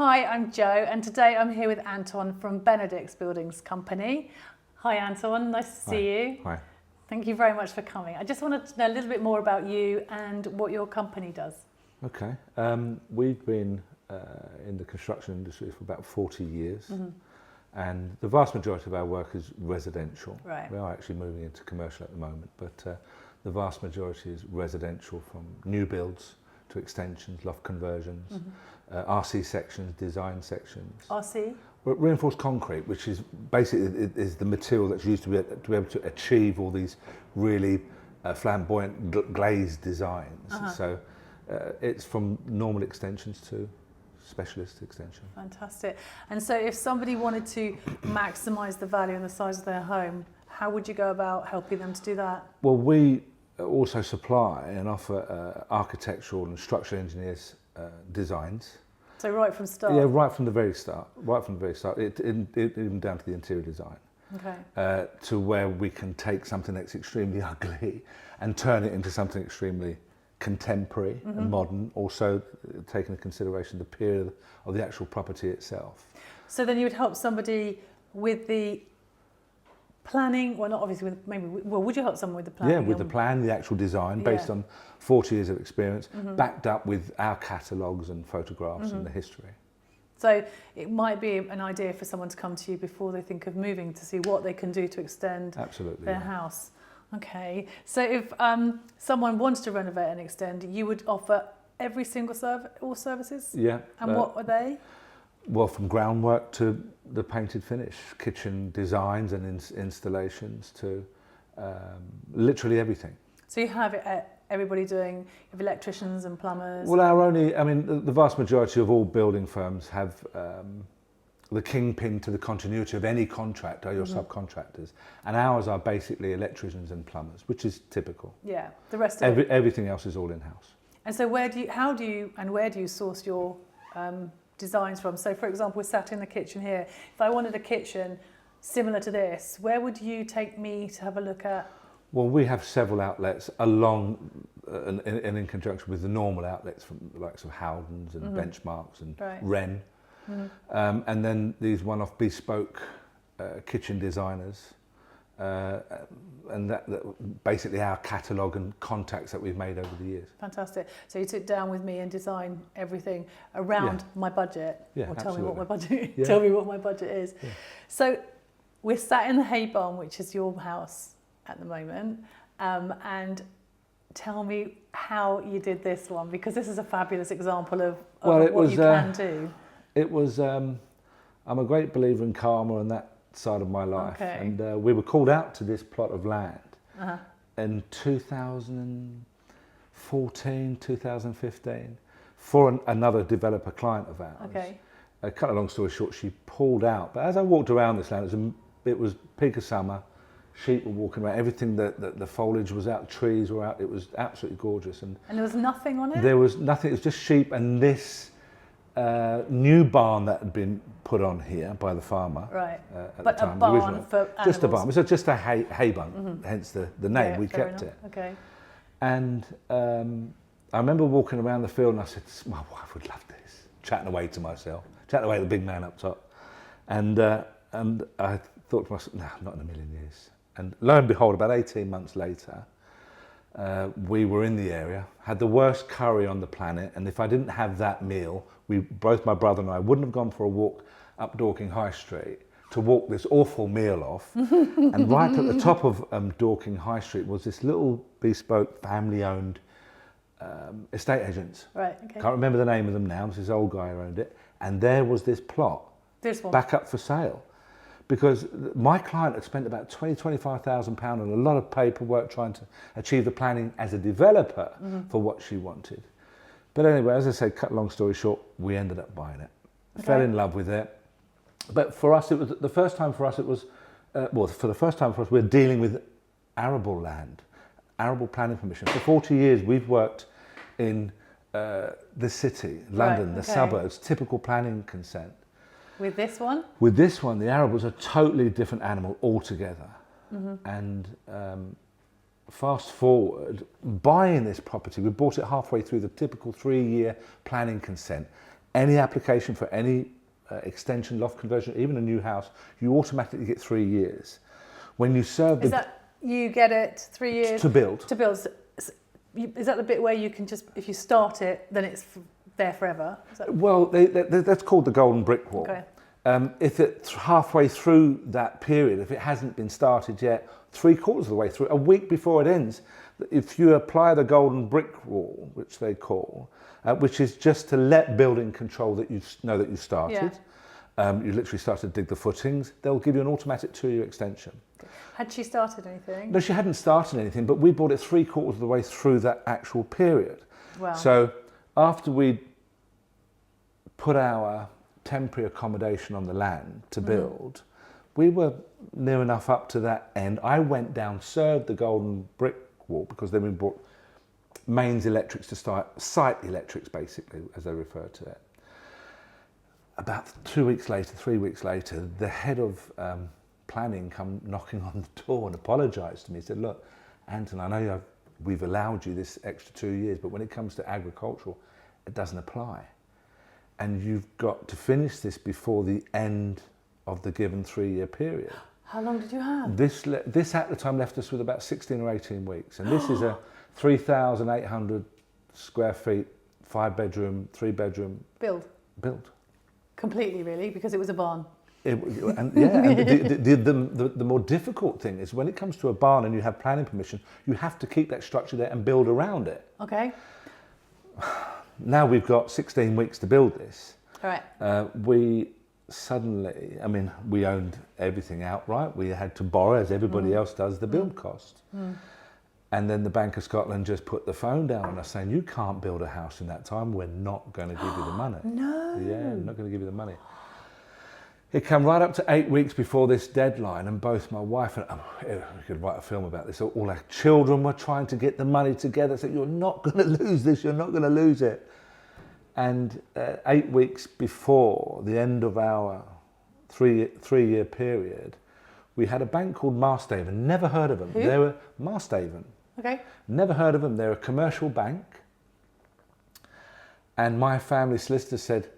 Hi, I'm Jo, and today I'm here with Anton from Benedicts Buildings Company. Hi Anton, nice to see you. Hi. Thank you very much for coming. I just wanted to know a little bit more about you and what your company does. Okay. We've been in the construction industry for about 40 years, and the vast majority of our work is residential. Right. We are actually moving into commercial at the moment, but the vast majority is residential, from new builds to extensions, loft conversions, RC sections, design sections. RC? Reinforced concrete, which is basically is the material that's used to be able to achieve all these really flamboyant glazed designs. So it's from normal extensions to specialist extension. Fantastic. And so if somebody wanted to maximise the value and the size of their home, how would you go about helping them to do that? Well, we also supply and offer architectural and structural engineers designs. So right from start? Yeah, right from the very start. Right from the very start, even down to the interior design. Okay. To where we can take something that's extremely ugly and turn it into something extremely contemporary and modern, also taking into consideration the period of the actual property itself. So then you would help somebody with the planning, well not obviously with would you help someone with the planning? Yeah, with the plan, the actual design, based on 40 years of experience, backed up with our catalogues and photographs and the history. So it might be an idea for someone to come to you before they think of moving to see what they can do to extend their house. Okay, so if someone wants to renovate and extend, you would offer every single all services? Yeah. And what are they? Well, from groundwork to the painted finish, kitchen designs and installations to literally everything. So you have everybody doing, you have electricians and plumbers? Well, the vast majority of all building firms have the kingpin to the continuity of any contractor, your subcontractors, and ours are basically electricians and plumbers, which is typical. Yeah, the rest of everything else is all in-house. And so where do you source your designs from? So for example, we're sat in the kitchen here. If I wanted a kitchen similar to this, where would you take me to have a look at? Well, we have several outlets along and in conjunction with the normal outlets from the likes of Howdens and Benchmarks and Wren. And then these one-off bespoke kitchen designers, and that basically our catalogue and contacts that we've made over the years. Fantastic. So you sit down with me and design everything around my budget, or tell me what my budget is. Yeah. So we're sat in the hay barn, which is your house at the moment, and tell me how you did this one, because this is a fabulous example of what you can do. It was, I'm a great believer in karma and that side of my life. Okay. And we were called out to this plot of land in 2014, 2015 for another developer client of ours. Okay. Cut a long story short, she pulled out. But as I walked around this land, it was peak of summer, sheep were walking around, everything, the foliage was out, the trees were out, it was absolutely gorgeous. And there was nothing on it? There was nothing, it was just sheep and this new barn that had been put on here by the farmer. Right. At But the time, a barn the original. for animals? Just a barn. It was just a hay barn, hence the name. Yeah, we kept enough. it. Okay. And I remember walking around the field and I said, my wife would love this. Chatting away to myself, chatting away to the big man up top. And I thought to myself, no, not in a million years. And lo and behold, about 18 months later, we were in the area, had the worst curry on the planet, and if I didn't have that meal, both my brother and I wouldn't have gone for a walk up Dorking High Street to walk this awful meal off. And right at the top of Dorking High Street was this little bespoke family-owned estate agents. Right, okay. Can't remember the name of them now, this old guy who owned it. And there was this plot, back up for sale. Because my client had spent about £25,000 on a lot of paperwork trying to achieve the planning as a developer for what she wanted. But anyway, as I say, cut a long story short, we ended up buying it. Okay. Fell in love with it. But for us, it was the first time for us, we're dealing with arable land, arable planning permission. For 40 years, we've worked in the city, London, the suburbs, typical planning consent. With this one? With this one, the arable was a totally different animal altogether. And fast forward, buying this property, we bought it halfway through the typical 3-year planning consent. any application for any extension, loft conversion, even a new house, you automatically get 3 years. When you serve Is that you get it 3 years? To build. To build. Is that the bit where you can just, if you start it, then it's there forever? Well, that's called the golden brick wall. Okay. If it's halfway through that period, if it hasn't been started yet, 3/4 of the way through, a week before it ends, if you apply the golden brick wall, which they call, which is just to let building control that you know that you started, you literally start to dig the footings, they'll give you an automatic 2-year extension. Had she started anything? No, she hadn't started anything, but we bought it 3/4 of the way through that actual period. Wow. So after we put our temporary accommodation on the land to build, we were near enough up to that end. I went down, served the golden brick wall, because then we bought mains electrics to start, site electrics basically, as they refer to it. About 2 weeks later, 3 weeks later, the head of planning come knocking on the door and apologised to me. He said, look, Anton, I know we've allowed you this extra 2 years, but when it comes to agricultural, it doesn't apply. And you've got to finish this before the end of the given 3-year period. How long did you have? This at the time left us with about 16 or 18 weeks. And this is a 3,800 square feet, 5-bedroom, 3-bedroom. Build? Build. Completely, really, because it was a barn. And the more difficult thing is when it comes to a barn and you have planning permission, you have to keep that structure there and build around it. Okay. Now we've got 16 weeks to build this. All right. We suddenly, I mean, we owned everything outright. We had to borrow, as everybody else does, the build cost. And then the Bank of Scotland just put the phone down on us saying, you can't build a house in that time. We're not going to give you the money. No. Yeah, we're not going to give you the money. It came right up to 8 weeks before this deadline, and both my wife and we could write a film about this. All our children were trying to get the money together. Said, "You're not going to lose this. You're not going to lose it." And 8 weeks before the end of our three-year period, we had a bank called Marstaven. Never heard of them. Who? They were Marstaven. Okay. Never heard of them. They're a commercial bank. And my family solicitor said,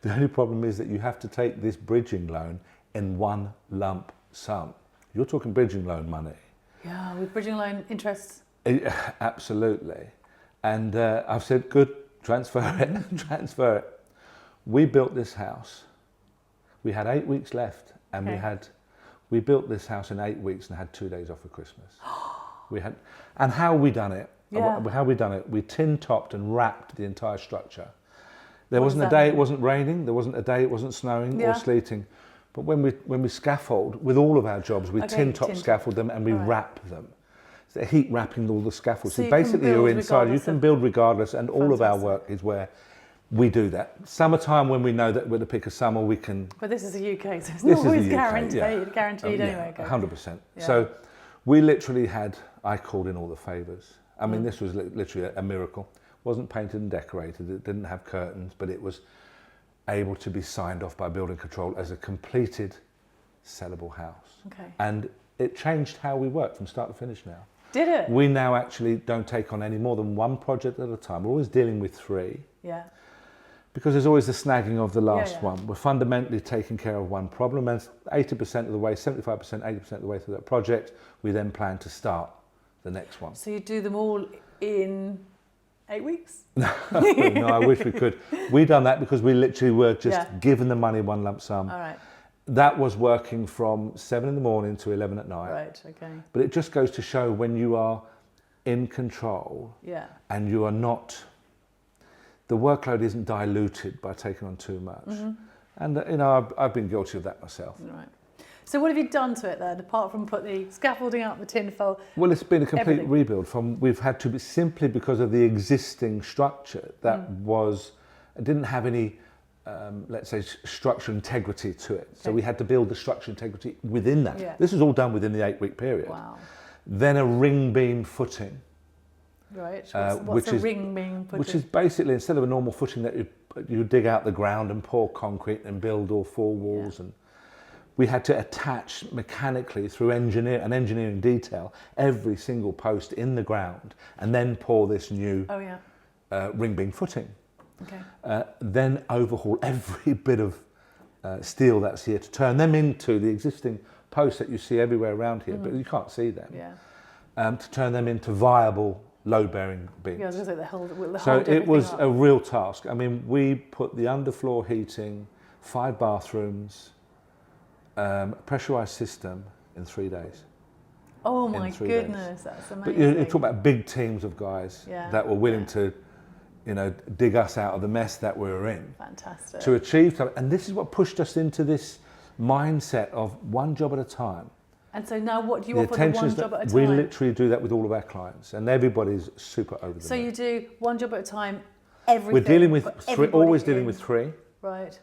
the only problem is that you have to take this bridging loan in one lump sum. You're talking bridging loan money. Yeah, with bridging loan interest. Absolutely. And I've said, good, transfer it, transfer it. We built this house. We had 8 weeks left, and we built this house in 8 weeks and had 2 days off for Christmas. And how we done it? Yeah. How we done it? We tin topped and wrapped the entire structure. There wasn't a day it wasn't raining. There wasn't a day it wasn't snowing or sleeting. But when we scaffold with all of our jobs, we tin top scaffold them and we wrap them. So heat wrapping all the scaffolds. So basically, you're inside. You can build regardless, and all of our work is where we do that. Summertime, when we know that we're the peak of summer, we can. But this is the UK, so it's not always guaranteed anyway. 100%. So we literally had. I called in all the favours. I mean, this was literally a miracle. Wasn't painted and decorated. It didn't have curtains, but it was able to be signed off by building control as a completed, sellable house. Okay. And it changed how we work from start to finish now. Did it? We now actually don't take on any more than one project at a time. We're always dealing with 3. Yeah. Because there's always the snagging of the last one. We're fundamentally taking care of one problem, and 80% of the way, 75%, 80% of the way through that project, we then plan to start the next one. So you do them all in 8 weeks? No, I wish we could. We done that because we literally were just given the money one lump sum. All right. That was working from 7 in the morning to 11 at night. Right, okay. But it just goes to show when you are in control and you are not, the workload isn't diluted by taking on too much. And you know, I've been guilty of that myself. Right. So what have you done to it then, apart from put the scaffolding up, the tinfoil? Well, it's been a complete rebuild. We've had to be, simply because of the existing structure that didn't have any, let's say, structural integrity to it. So we had to build the structural integrity within that. Yeah. This was all done within the 8-week period. Wow. Then a ring beam footing. Right. What's a ring beam footing? Which is basically, instead of a normal footing that you dig out the ground and pour concrete and build all 4 walls and we had to attach mechanically through engineering detail every single post in the ground and then pour this new ring beam footing. Okay. Then overhaul every bit of steel that's here to turn them into the existing posts that you see everywhere around here, but you can't see them. Yeah. To turn them into viable load-bearing beams. Yeah, I was going to say they hold So it was up. a real task. I mean, we put the underfloor heating, 5 bathrooms, pressurised system in 3 days. Oh my goodness, that's amazing. But you talk about big teams of guys that were willing to, dig us out of the mess that we were in. Fantastic. To achieve something. And this is what pushed us into this mindset of one job at a time. And so now what do you offer, the one job at a time? We literally do that with all of our clients, and everybody's super over the moon. So you do one job at a time, everything. We're dealing with three, always dealing with 3. Right.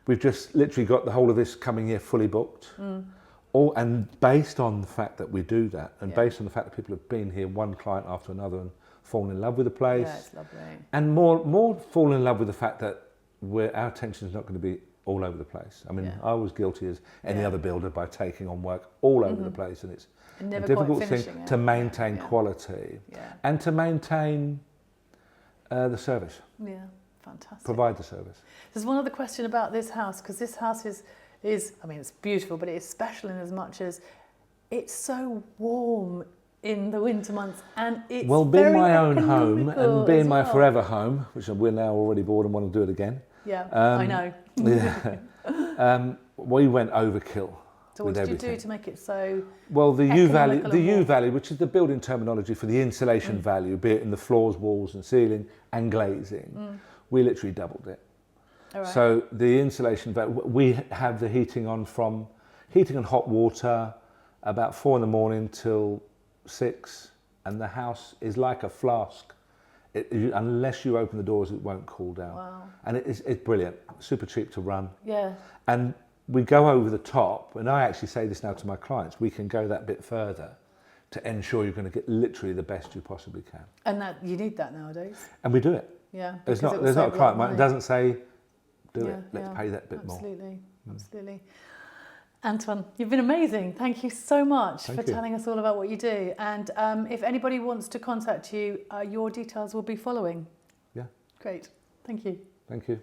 We've just literally got the whole of this coming year fully booked. And based on the fact that we do that, and based on the fact that people have been here, one client after another, and fallen in love with the place. Yeah, it's lovely. And more fallen in love with the fact that our attention is not going to be all over the place. I mean, I was guilty as any other builder by taking on work all over the place, and it's a difficult thing to maintain quality and to maintain the service. Yeah, fantastic. Provide the service. There's one other question about this house, because this house is, I mean, it's beautiful, but it is special in as much as it's so warm in the winter months, and it's being my own home and being my forever home, which we're now already bored and want to do it again. Yeah, I know. We went overkill. So what did you do to make it so? Well, the U value, which is the building terminology for the insulation value, be it in the floors, walls, and ceiling and glazing, we literally doubled it. All right. So the insulation value, we have the heating on from heating and hot water about 4 in the morning till 6, and the house is like a flask. Unless you open the doors, it won't cool down. Wow. And it's brilliant, super cheap to run. Yeah. And we go over the top, and I actually say this now to my clients, we can go that bit further to ensure you're going to get literally the best you possibly can. And that you need that nowadays. And we do it. Yeah. There's not a client that doesn't say, do it, let's pay that bit more. Absolutely. Anton, you've been amazing. Thank you so much for telling us all about what you do. And if anybody wants to contact you, your details will be following. Yeah. Great. Thank you. Thank you.